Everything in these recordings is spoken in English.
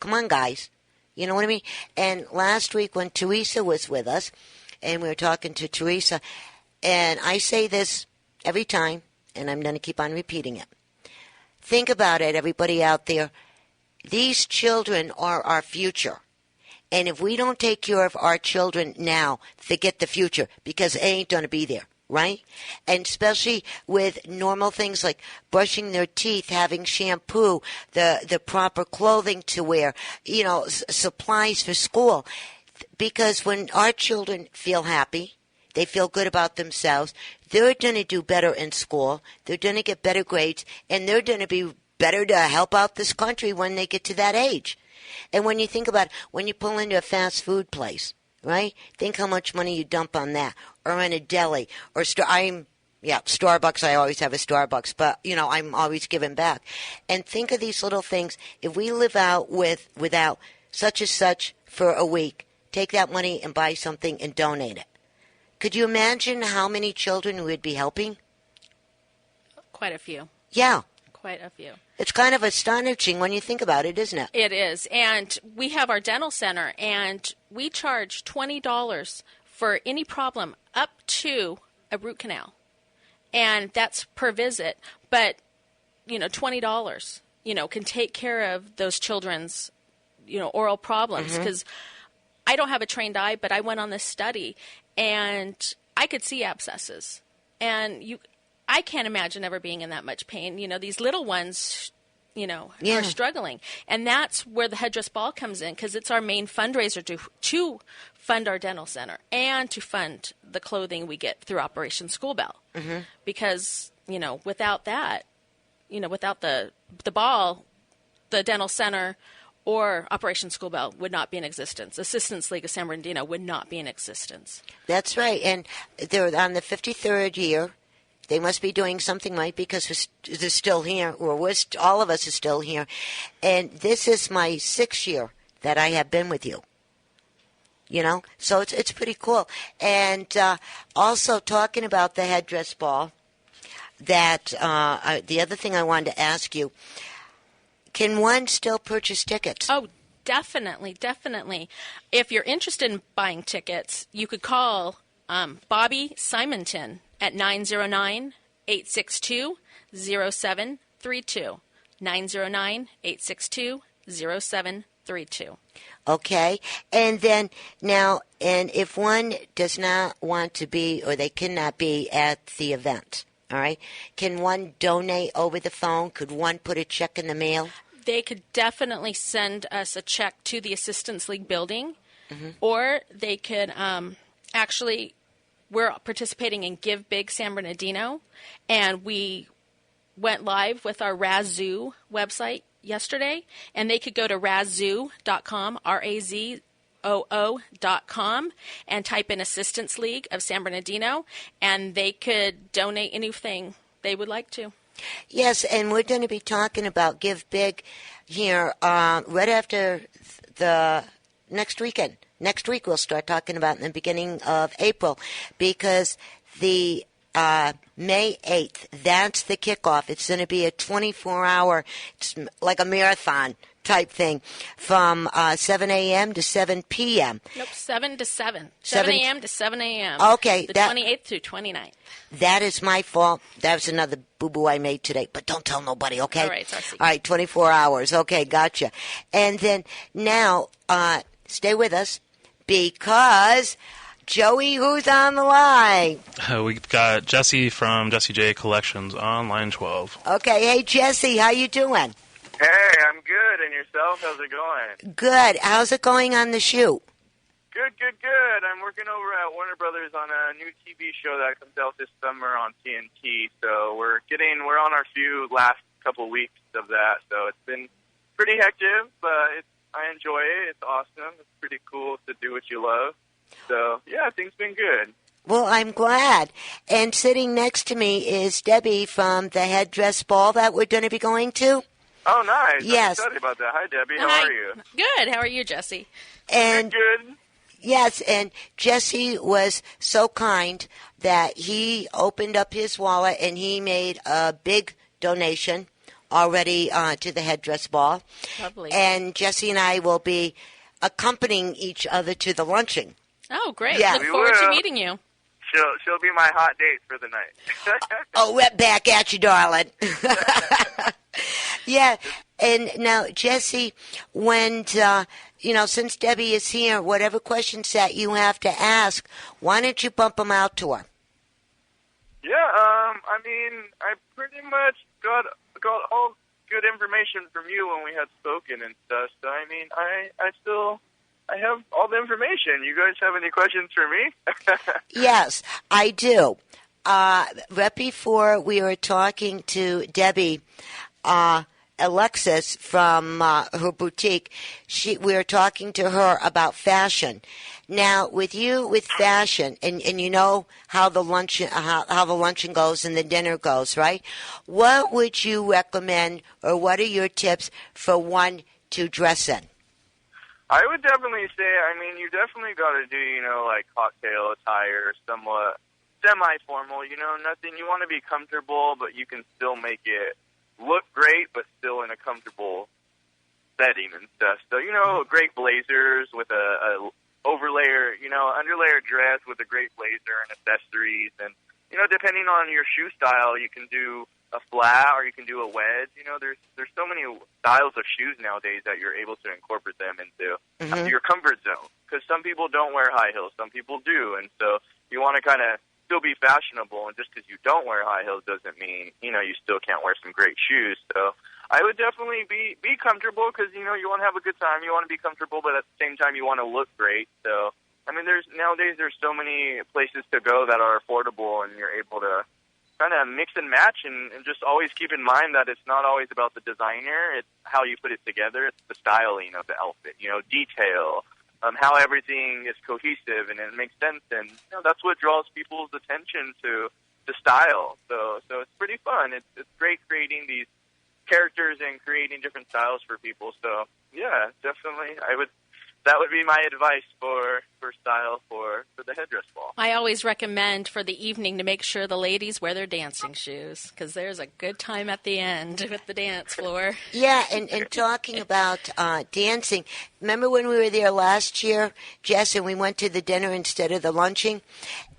Come on, guys. You know what I mean? And last week when Teresa was with us, and we were talking to Teresa, and I say this every time, and I'm going to keep on repeating it. Think about it, everybody out there. These children are our future. And if we don't take care of our children now, forget the future, because they ain't going to be there. Right? And especially with normal things like brushing their teeth, having shampoo, the proper clothing to wear, supplies for school. Because when our children feel happy, they feel good about themselves, they're going to do better in school, they're going to get better grades, and they're going to be better to help out this country when they get to that age. And when you think about it, when you pull into a fast food place, right? Think how much money you dump on that, or in a deli, or Starbucks. I always have a Starbucks, but I'm always giving back. And think of these little things. If we live out without such and such for a week, take that money and buy something and donate it. Could you imagine how many children we would be helping? Quite a few. Yeah. Quite a few. It's kind of astonishing when you think about it, isn't it? It is. And we have our dental center, and we charge $20 for any problem up to a root canal. And that's per visit. But, $20, can take care of those children's, oral problems. Because I don't have a trained eye, but I went on this study, and I could see abscesses. And I can't imagine ever being in that much pain. These little ones, are struggling. And that's where the Headress Ball comes in, because it's our main fundraiser to fund our dental center and to fund the clothing we get through Operation School Bell. Because, without that, without the ball, the dental center or Operation School Bell would not be in existence. Assistance League of San Bernardino would not be in existence. That's right. And they're on the 53rd year. They must be doing something right, because they're still here, or all of us are still here. And this is my 6th year that I have been with you. So it's pretty cool. And also talking about the Headress Ball, that the other thing I wanted to ask you, can one still purchase tickets? Oh, definitely, definitely. If you're interested in buying tickets, you could call Bobby Simonton at 909-862-0732. 909-862-0732. Okay. And then now, and if one does not want to be, or they cannot be at the event, all right, can one donate over the phone? Could one put a check in the mail? They could definitely send us a check to the Assistance League building, or they could actually... We're participating in Give Big San Bernardino, and we went live with our Razoo website yesterday, and they could go to razoo.com, razoo.com, and type in Assistance League of San Bernardino, and they could donate anything they would like to. Yes, and we're going to be talking about Give Big here right after the next weekend. Next week we'll start talking about in the beginning of April, because the May 8th, that's the kickoff. It's going to be a 24-hour, it's like a marathon type thing, from 7 a.m. to 7 p.m. Nope, 7 to 7. 7 a.m. to 7 a.m. Okay. The 28th through 29th. That is my fault. That was another boo-boo I made today. But don't tell nobody, okay? All right, it's our secret. All right, 24 hours. Okay, gotcha. And then now, stay with us, because... Joey, who's on the line? We've got Jesse from Jesse J Collections on line 12. Okay. Hey, Jesse, how you doing? Hey, I'm good. And yourself? How's it going? Good. How's it going on the shoot? Good. I'm working over at Warner Brothers on a new TV show that comes out this summer on TNT. So we're on our last couple weeks of that. So it's been pretty hectic, but I enjoy it. It's awesome. It's pretty cool to do what you love. So, yeah, things been good. Well, I'm glad. And sitting next to me is Debbie from the Headress Ball that we're going to be going to. Oh, nice. Yes. I'm excited about that. Hi, Debbie. How are you? Good. How are you, Jesse? And good. Yes, and Jesse was so kind that he opened up his wallet and he made a big donation already to the Headress Ball. Lovely. And Jesse and I will be accompanying each other to the luncheon. Oh, great. Yeah. Look We forward to will. meeting you. She'll be my hot date for the night. Oh, we're back at you, darling. Yeah. And now, Jesse, when, since Debbie is here, whatever questions that you have to ask, why don't you bump them out to her? Yeah, I pretty much got all good information from you when we had spoken and stuff. So, I have all the information. You guys have any questions for me? Yes, I do. Right before we were talking to Debbie, Alexis from her boutique, we were talking to her about fashion. Now, with fashion, and you know how the luncheon goes and the dinner goes, right? What would you recommend, or what are your tips for one to dress in? I would definitely say, you definitely got to do, like cocktail attire, somewhat semi-formal, nothing. You want to be comfortable, but you can still make it look great, but still in a comfortable setting and stuff. So, great blazers with a overlayer, underlayer dress with a great blazer and accessories. And, depending on your shoe style, you can do a flat or you can do a wedge. There's so many styles of shoes nowadays that you're able to incorporate them into your comfort zone. Because some people don't wear high heels, some people do, and so you want to kind of still be fashionable. And just because you don't wear high heels doesn't mean you still can't wear some great shoes. So I would definitely be comfortable because you want to have a good time, you want to be comfortable, but at the same time you want to look great. So nowadays there's so many places to go that are affordable, and you're able to kind of mix and match, and just always keep in mind that it's not always about the designer, it's how you put it together, it's the styling of the outfit, detail, how everything is cohesive and it makes sense, and that's what draws people's attention to the style. So it's pretty fun. It's great creating these characters and creating different styles for people. So yeah, definitely that would be my advice for style for the Headress Ball. I always recommend for the evening to make sure the ladies wear their dancing shoes, because there's a good time at the end with the dance floor. Yeah, and talking about dancing, remember when we were there last year, Jess, and we went to the dinner instead of the luncheon?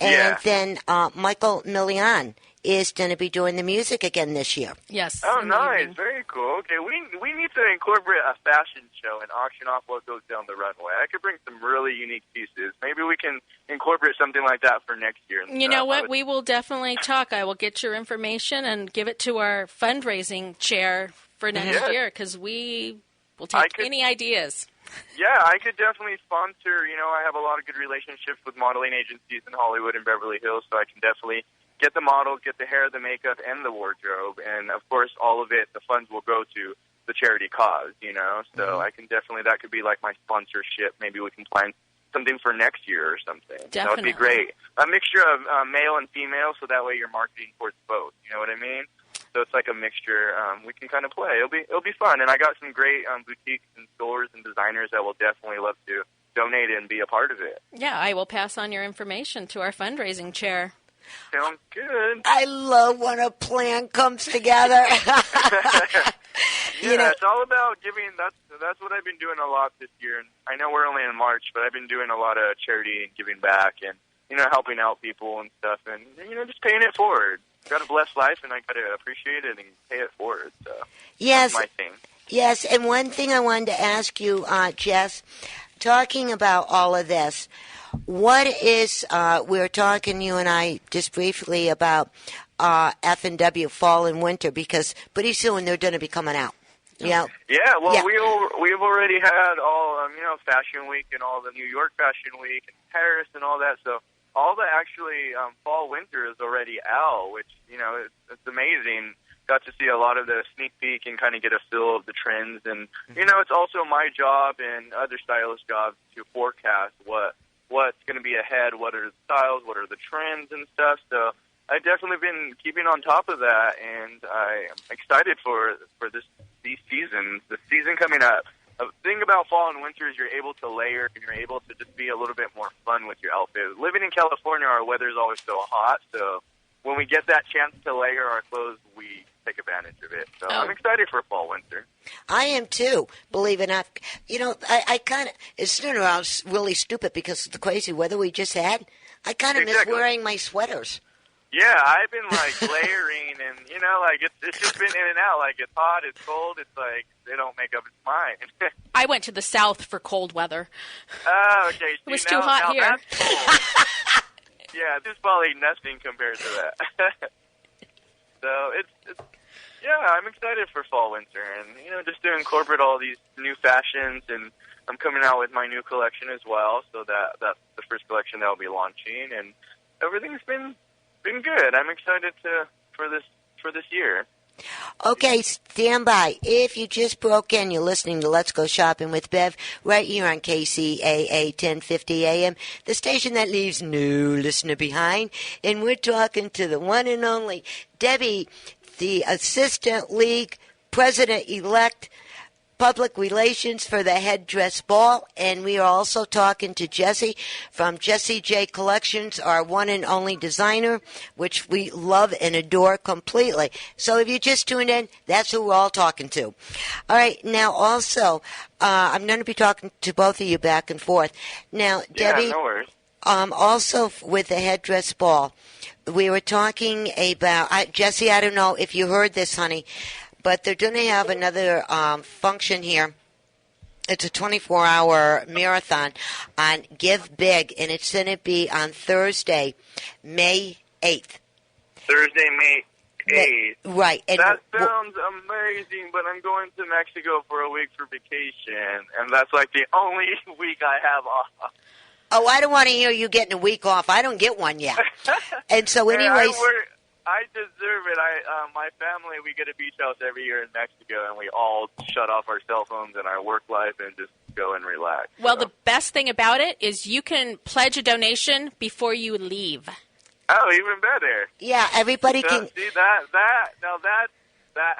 And then Michael Milian is going to be doing the music again this year. Yes. Oh, nice. Very cool. Okay, we need to incorporate a fashion show and auction off what goes down the runway. I could bring some really unique pieces. Maybe we can incorporate something like that for next year. You know what? We will definitely talk. I will get your information and give it to our fundraising chair for next year, because we will take any ideas. Yeah, I could definitely sponsor. I have a lot of good relationships with modeling agencies in Hollywood and Beverly Hills, so I can definitely get the model, get the hair, the makeup, and the wardrobe. And, of course, all of it, the funds will go to the charity cause, So I can definitely, that could be like my sponsorship. Maybe we can plan something for next year or something. Definitely. That would be great. A mixture of male and female, so that way you're marketing towards both. You know what I mean? So it's like a mixture. We can kind of play. It'll be fun. And I got some great boutiques and stores and designers that will definitely love to donate and be a part of it. Yeah, I will pass on your information to our fundraising chair. Sounds good. I love when a plan comes together. It's all about giving. That's what I've been doing a lot this year. And I know we're only in March, but I've been doing a lot of charity and giving back and, helping out people and stuff. And, just paying it forward. Got to bless life, and I got to appreciate it and pay it forward. So yes, that's my thing. Yes, and one thing I wanted to ask you, Jess, talking about all of this, what is, we were talking, you and I, just briefly about F&W, fall and winter, because pretty soon they're going to be coming out. Yeah, we've already had all, Fashion Week and all the New York Fashion Week and Paris and all that, so all the actually fall winter is already out, which, it's amazing. Got to see a lot of the sneak peek and kind of get a feel of the trends. And, it's also my job and other stylist jobs to forecast what's going to be ahead, what are the styles, what are the trends and stuff. So I've definitely been keeping on top of that, and I'm excited for these seasons, the season coming up. The thing about fall and winter is you're able to layer and you're able to just be a little bit more fun with your outfit. Living in California, our weather is always so hot, so when we get that chance to layer our clothes, we take advantage of it. So I'm excited for fall, winter. I am too, believe it or not. You know, I kind of, it's starting around really stupid because of the crazy weather we just had. I kind of miss wearing my sweaters. Yeah, I've been, like, layering and, you know, like, it's just been in and out. Like, it's hot, it's cold, it's like, they don't make up its mind. I went to the south for cold weather. Oh, okay. It was too hot here. That's cold. Yeah, this is probably nothing compared to that. So, yeah, I'm excited for fall, winter, and, you know, just to incorporate all these new fashions, and I'm coming out with my new collection as well, so that's the first collection that I'll be launching, and everything's been good. I'm excited for this year. Okay, stand by. If you just broke in, you're listening to Let's Go Shopping with Bev right here on KCAA 1050 AM, the station that leaves no listener behind. And we're talking to the one and only Debbie, the Assistant League President-elect, Public Relations for the Headress Ball, and we are also talking to Jesse from Jessie J Collections, our one and only designer, which we love and adore completely. So if you just tuned in, that's who we're all talking to. All right, now also, I'm going to be talking to both of you back and forth. Now, Debbie, yeah, no worries. Also with the Headress Ball, we were talking about, Jesse, I don't know if you heard this, honey, but they're going to have another function here. It's a 24-hour marathon on Give Big, and it's going to be on Thursday, May 8th. Thursday, May 8th. Right. And that sounds amazing, but I'm going to Mexico for a week for vacation, and that's like the only week I have off. Oh, I don't want to hear you getting a week off. I don't get one yet. And so anyways... I deserve it. My family, we get a beach house every year in Mexico, and we all shut off our cell phones and our work life and just go and relax. Well, the best thing about it is you can pledge a donation before you leave. Oh, even better. Yeah, everybody can... See, that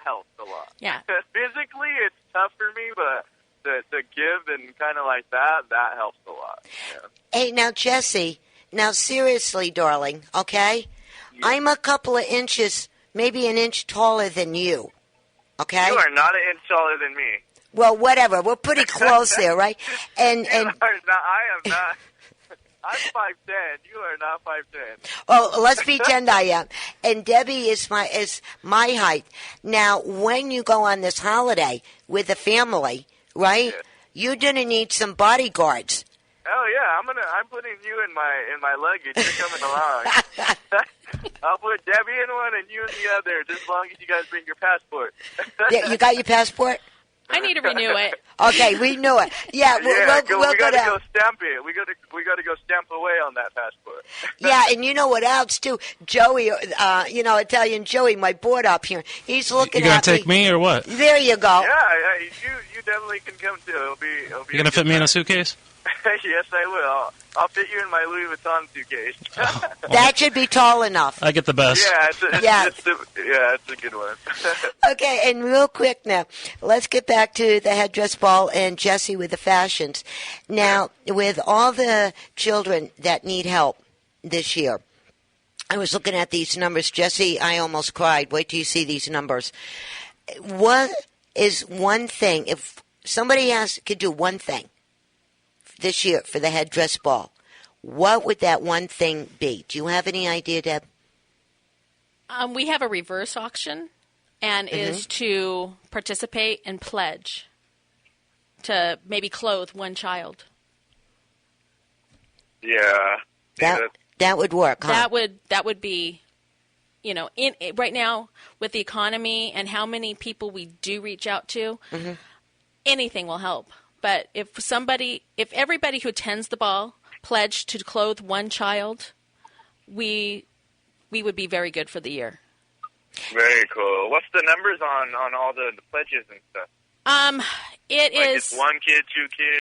helps a lot. Yeah. Physically, it's tough for me, but to give and kind of like that helps a lot. Yeah. Hey, now, Jesse, seriously, darling, okay? I'm a couple of inches, maybe an inch taller than you, okay? You are not an inch taller than me. Well, whatever. We're pretty close there, right? And I am not. I'm 5'10". You are not 5'10". Oh, let's pretend I am. And Debbie is my height. Now, when you go on this holiday with the family, right? Yeah. You're gonna need some bodyguards. Oh yeah, I'm putting you in my luggage. You're coming along. I'll put Debbie in one and you in the other, just as long as you guys bring your passport. Yeah, you got your passport? I need to renew it. Okay, we knew it. Yeah, we'll we got to go stamp it. We got to go stamp away on that passport. Yeah, and you know what else too? Joey, Italian Joey, my board up here. He's looking at me. You gonna take me or what? There you go. Yeah, you definitely can come too. It'll be you gonna fit me in a suitcase? Yes, I will. I'll fit you in my Louis Vuitton suitcase. That should be tall enough. I get the best. Yeah, it's a good one. Okay, and real quick now, let's get back to the Headress Ball and Jesse with the fashions. Now, with all the children that need help this year, I was looking at these numbers. Jesse, I almost cried. Wait till you see these numbers. What is one thing, if somebody could do one thing this year for the Headress Ball, what would that one thing be? Do you have any idea, Deb? We have a reverse auction, and is to participate and pledge to maybe clothe one child. Yeah. That would work, huh? That would be, right now with the economy and how many people we do reach out to, anything will help. But if everybody who attends the ball pledged to clothe one child, we would be very good for the year. Very cool. What's the numbers on all the pledges and stuff? It is it's one kid, two kids.